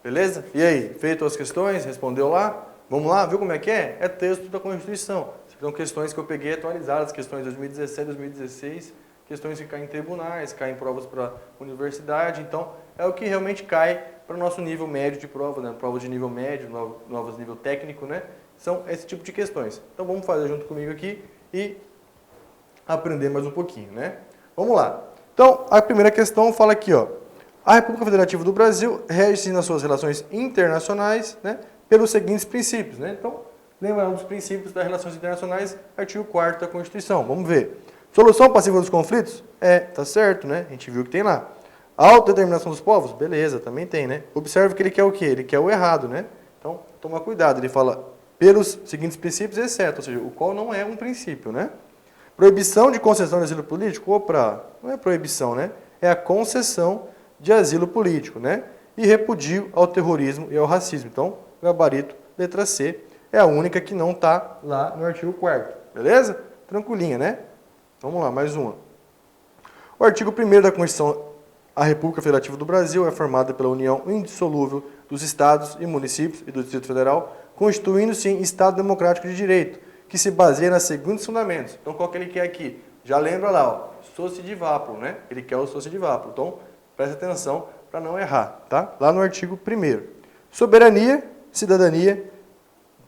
Beleza? E aí, feito as questões? Respondeu lá? Vamos lá, viu como é que é? É texto da Constituição. São questões que eu peguei atualizadas, questões de 2017, 2016, questões que caem em tribunais, caem em provas para universidade. Então, é o que realmente cai para o nosso nível médio de prova, né? Prova de nível médio, novas nível técnico, né? São esse tipo de questões. Então, vamos fazer junto comigo aqui e aprender mais um pouquinho, né? Vamos lá. Então, a primeira questão fala aqui, ó. A República Federativa do Brasil rege-se nas suas relações internacionais, né, pelos seguintes princípios, né? Então, lembrando dos princípios das relações internacionais, artigo 4º da Constituição. Vamos ver. Solução passiva dos conflitos? Tá certo, né? A gente viu que tem lá. Autodeterminação dos povos? Beleza, também tem, né? Observe que ele quer o quê? Ele quer o errado, né? Então, toma cuidado. Ele fala pelos seguintes princípios, exceto, ou seja, o qual não é um princípio, né? Proibição de concessão de asilo político? Opa, não é proibição, né? É a concessão de asilo político, né? E repudio ao terrorismo e ao racismo. Então, gabarito, letra C, é a única que não está lá no artigo 4º, beleza? Tranquilinha, né? Vamos lá, mais uma. O artigo 1º da Constituição, a República Federativa do Brasil é formada pela união indissolúvel dos estados e municípios e do Distrito Federal, constituindo-se em Estado Democrático de Direito, que se baseia nos seguintes fundamentos. Então, qual que ele quer aqui? Já lembra lá, ó, socie divaplo, né? Ele quer o socie divaplo. Então, preste atenção para não errar, tá? Lá no artigo 1º. Soberania, cidadania,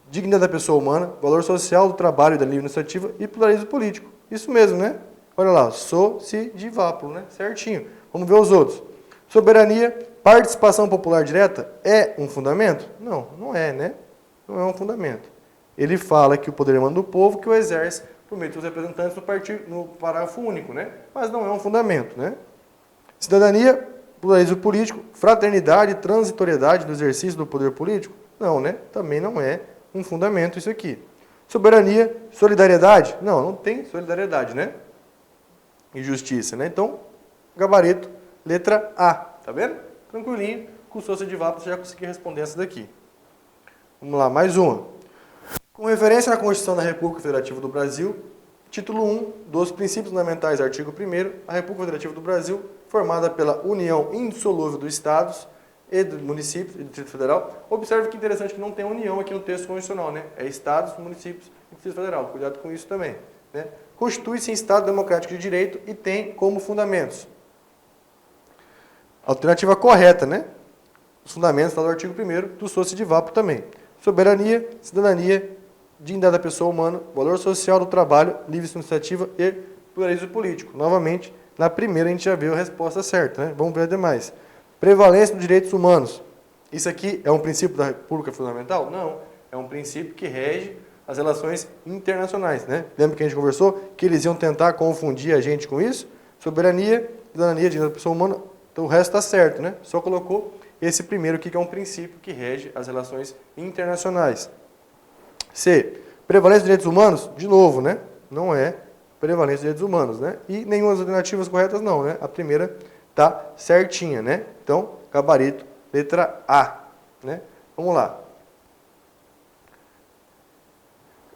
dignidade da pessoa humana, valor social do trabalho e da livre iniciativa e pluralismo político. Isso mesmo, né? Olha lá, socie divaplo, né? Certinho. Vamos ver os outros. Soberania, participação popular direta é um fundamento? Não, não é, né? Não é um fundamento. Ele fala que o poder emana do povo, que o exerce por meio dos representantes no parágrafo único, né? Mas não é um fundamento, né? Cidadania, pluralismo político, fraternidade, transitoriedade do exercício do poder político? Não, né? Também não é um fundamento isso aqui. Soberania, solidariedade? Não, não tem solidariedade, né? E justiça, né? Então, gabarito, letra A, tá vendo? Tranquilinho, com o socie divaplo você já conseguiu responder essa daqui. Vamos lá, mais uma. Com referência à Constituição da República Federativa do Brasil, título 1 dos princípios fundamentais, artigo 1º, a República Federativa do Brasil, formada pela união indissolúvel dos estados e dos municípios e do Distrito Federal. Observe que interessante que não tem união aqui no texto constitucional, né? É estados, municípios e Distrito Federal. Cuidado com isso também, né? Constitui-se em Estado Democrático de Direito e tem como fundamentos. Alternativa correta, né? Os fundamentos estão no artigo 1º do socie divaplo também. Soberania, cidadania, dignidade da pessoa humana, valor social do trabalho, livre iniciativa e pluralismo político. Novamente, na primeira a gente já viu a resposta certa, né? Vamos ver as demais. Prevalência dos direitos humanos. Isso aqui é um princípio da República Fundamental? Não. É um princípio que rege as relações internacionais, né? Lembra que a gente conversou que eles iam tentar confundir a gente com isso? Soberania, cidadania, dignidade da pessoa humana, então o resto está certo, né? Só colocou esse primeiro aqui que é um princípio que rege as relações internacionais. C. Prevalência dos direitos humanos? De novo, né? Não é prevalência dos direitos humanos, né? E nenhuma das alternativas corretas não, né? A primeira tá certinha, né? Então, gabarito, letra A, né? Vamos lá.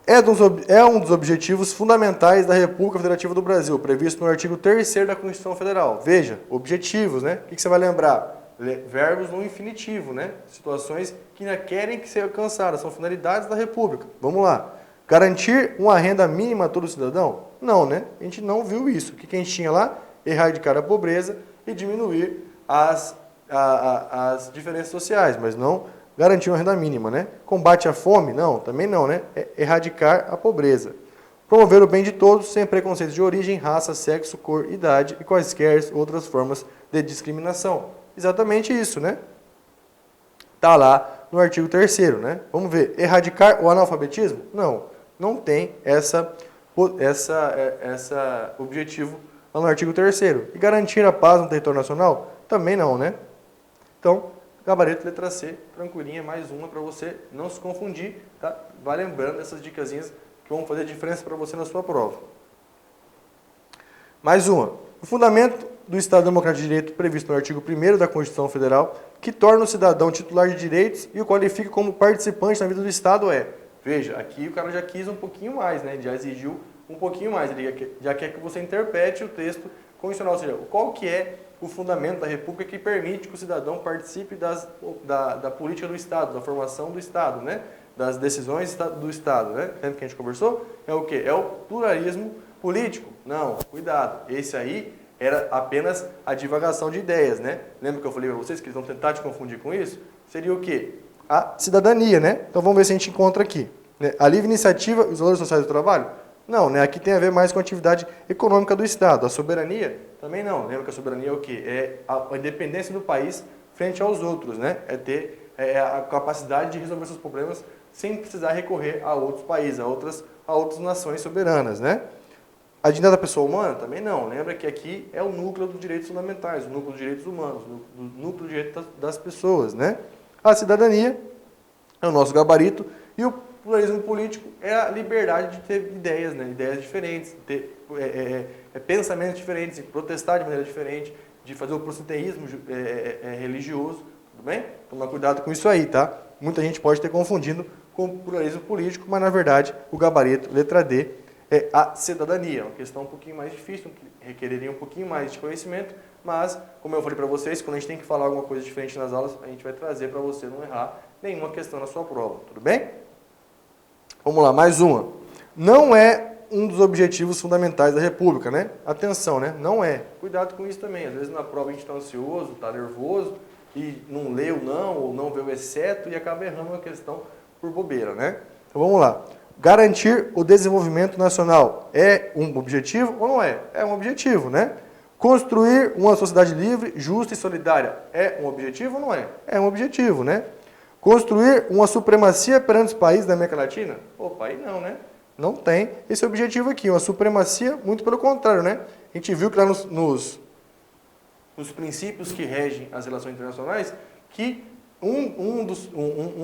É um dos objetivos fundamentais da República Federativa do Brasil, previsto no artigo 3º da Constituição Federal. Veja, objetivos, né? O que você vai lembrar? Verbos no infinitivo, né? Situações que ainda querem que sejam alcançadas, são finalidades da República. Vamos lá. Garantir uma renda mínima a todo cidadão? Não, né? A gente não viu isso. O que a gente tinha lá? Erradicar a pobreza e diminuir as diferenças sociais, mas não garantir uma renda mínima, né? Combate à fome? Não, também não, né? É erradicar a pobreza. Promover o bem de todos, sem preconceitos de origem, raça, sexo, cor, idade e quaisquer outras formas de discriminação. Exatamente isso, né? Está lá no artigo 3º, né? Vamos ver. Erradicar o analfabetismo? Não, não tem essa objetivo lá no artigo 3º. E garantir a paz no território nacional? Também não, né? Então, gabarito letra C, tranquilinha, mais uma para você não se confundir, tá? Vai lembrando essas dicasinhas que vão fazer diferença para você na sua prova. Mais uma. O fundamento do Estado Democrático de Direito previsto no artigo 1º da Constituição Federal que torna o cidadão titular de direitos e o qualifica como participante na vida do Estado é. Veja, aqui o cara já quis um pouquinho mais, né? Ele já exigiu um pouquinho mais. Ele já quer que você interprete o texto constitucional, ou seja, qual que é o fundamento da República que permite que o cidadão participe da política do Estado, da formação do Estado, né? Das decisões do Estado, né? Lembra que a gente conversou? É o quê? É o pluralismo político. Não, cuidado. Esse aí era apenas a divagação de ideias, né? Lembra que eu falei para vocês que eles vão tentar te confundir com isso? Seria o quê? A cidadania, né? Então vamos ver se a gente encontra aqui. Né? A livre iniciativa e os valores sociais do trabalho? Não, né? Aqui tem a ver mais com a atividade econômica do Estado. A soberania? Também não. Lembra que a soberania é o quê? É a independência do país frente aos outros, né? É ter a capacidade de resolver seus problemas sem precisar recorrer a outros países, a outras nações soberanas, né? A dignidade da pessoa humana? Também não. Lembra que aqui é o núcleo dos direitos fundamentais, o núcleo dos direitos humanos, o núcleo dos direitos das pessoas, né? A cidadania é o nosso gabarito e o pluralismo político é a liberdade de ter ideias, né? Ideias diferentes, ter pensamentos diferentes, de protestar de maneira diferente, de fazer o proselitismo religioso, tudo bem? Tomar cuidado com isso aí, tá? Muita gente pode ter confundido com o pluralismo político, mas na verdade o gabarito, letra D, é a cidadania. Uma questão um pouquinho mais difícil, que requereria um pouquinho mais de conhecimento, mas, como eu falei para vocês, quando a gente tem que falar alguma coisa diferente nas aulas, a gente vai trazer para você não errar nenhuma questão na sua prova, tudo bem? Vamos lá, mais uma. Não é um dos objetivos fundamentais da República, né? Atenção, né? Não é. Cuidado com isso também. Às vezes na prova a gente está ansioso, está nervoso e não lê o não, ou não vê o exceto e acaba errando uma questão por bobeira, né? Então vamos lá. Garantir o desenvolvimento nacional é um objetivo ou não é? É um objetivo, né? Construir uma sociedade livre, justa e solidária é um objetivo ou não é? É um objetivo, né? Construir uma supremacia perante os países da América Latina? Opa, aí não, né? Não tem esse objetivo aqui, uma supremacia, muito pelo contrário, né? A gente viu que lá nos princípios que regem as relações internacionais, que um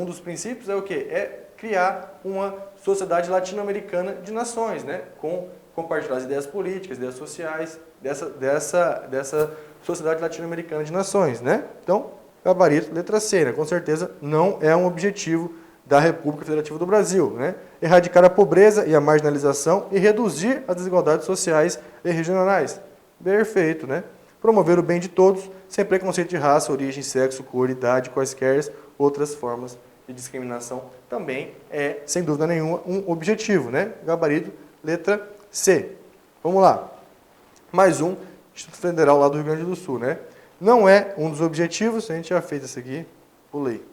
dos princípios é o quê? É criar uma sociedade latino-americana de nações, né? Com compartilhar as ideias políticas, ideias sociais dessa sociedade latino-americana de nações, né? Então, gabarito, letra C, né? Com certeza não é um objetivo da República Federativa do Brasil, né? Erradicar a pobreza e a marginalização e reduzir as desigualdades sociais e regionais. Perfeito, né? Promover o bem de todos, sem preconceito de raça, origem, sexo, cor, idade, quaisquer outras formas de discriminação, também é, sem dúvida nenhuma, um objetivo, né? Gabarito, letra C. Vamos lá. Mais um, Instituto Federal lá do Rio Grande do Sul, né? Não é um dos objetivos, a gente já fez isso aqui, pulei.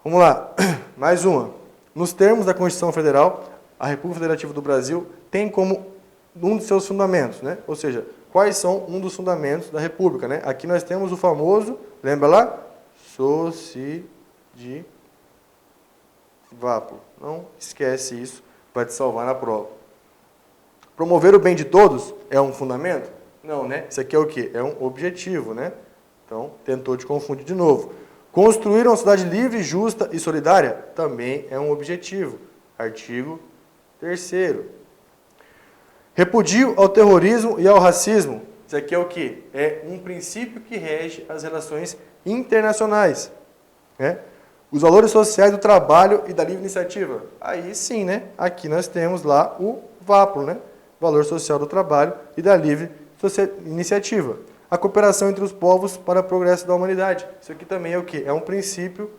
Vamos lá, mais uma. Nos termos da Constituição Federal, a República Federativa do Brasil tem como um dos seus fundamentos, né? Ou seja, quais são um dos fundamentos da República, né? Aqui nós temos o famoso, lembra lá? Vapo. Não esquece isso, vai te salvar na prova. Promover o bem de todos é um fundamento? Não, né? Isso aqui é o quê? É um objetivo, né? Então, tentou te confundir de novo. Construir uma sociedade livre, justa e solidária também é um objetivo. Artigo 3º. Repudio ao terrorismo e ao racismo. Isso aqui é o quê? É um princípio que rege as relações internacionais, né? Os valores sociais do trabalho e da livre iniciativa. Aí sim, né? Aqui nós temos lá o VAPO, né? Valor social do trabalho e da livre iniciativa. A cooperação entre os povos para o progresso da humanidade. Isso aqui também é o quê? É um princípio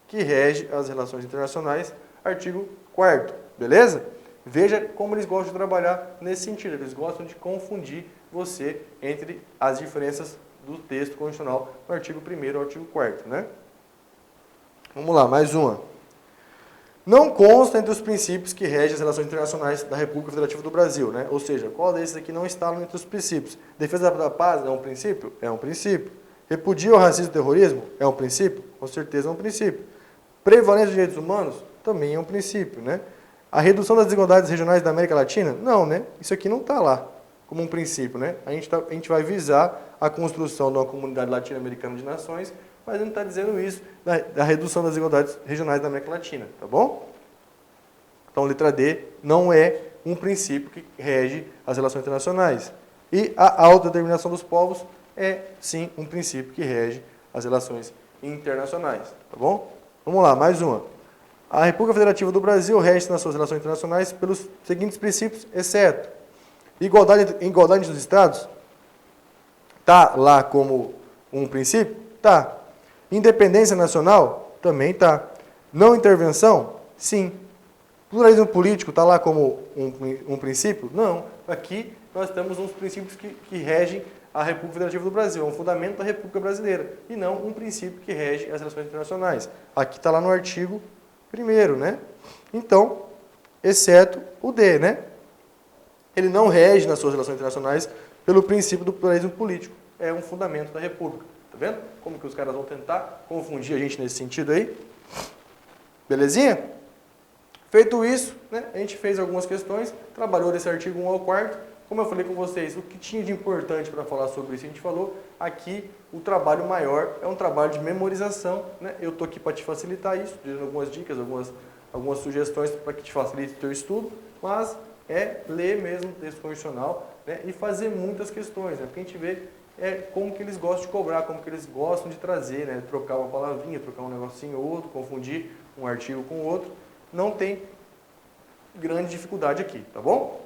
que rege as relações internacionais, artigo 4º, beleza? Veja como eles gostam de trabalhar nesse sentido. Eles gostam de confundir você entre as diferenças do texto constitucional do artigo 1º ao artigo 4º, né? Vamos lá, mais uma. Não consta entre os princípios que regem as relações internacionais da República Federativa do Brasil, né? Ou seja, qual desses aqui não está entre os princípios? Defesa da paz é um princípio? É um princípio. Repudio ao racismo e terrorismo? É um princípio? Com certeza é um princípio. Prevalência dos direitos humanos? Também é um princípio, né? A redução das desigualdades regionais da América Latina? Não, né? Isso aqui não está lá como um princípio, né? A gente vai visar a construção de uma comunidade latino-americana de nações, mas não está dizendo isso da redução das desigualdades regionais da América Latina, tá bom? Então, letra D não é um princípio que rege as relações internacionais. E a autodeterminação dos povos é, sim, um princípio que rege as relações internacionais, tá bom? Vamos lá, mais uma. A República Federativa do Brasil rege nas suas relações internacionais pelos seguintes princípios, exceto igualdade entre os Estados. Tá lá como um princípio? Tá. Independência nacional? Também tá. Não intervenção? Sim. Pluralismo político está lá como um princípio? Não. Aqui nós temos uns princípios que regem a República Federativa do Brasil. É um fundamento da República Brasileira. E não um princípio que rege as relações internacionais. Aqui está lá no artigo 1º, né? Então, exceto o D, né? Ele não rege nas suas relações internacionais pelo princípio do pluralismo político. É um fundamento da República. Tá vendo? Como que os caras vão tentar confundir a gente nesse sentido aí? Belezinha? Feito isso, né, a gente fez algumas questões, trabalhou desse artigo 1 ao 4º. Como eu falei com vocês, o que tinha de importante para falar sobre isso, a gente falou. Aqui, o trabalho maior é um trabalho de memorização. Né? Eu estou aqui para te facilitar isso, dando algumas dicas, algumas sugestões para que te facilite o teu estudo, mas é ler mesmo o texto constitucional, né, e fazer muitas questões, né, porque a gente vê como que eles gostam de cobrar, como que eles gostam de trazer, né, trocar uma palavrinha, trocar um negocinho ou outro, confundir um artigo com outro. Não tem grande dificuldade aqui, tá bom?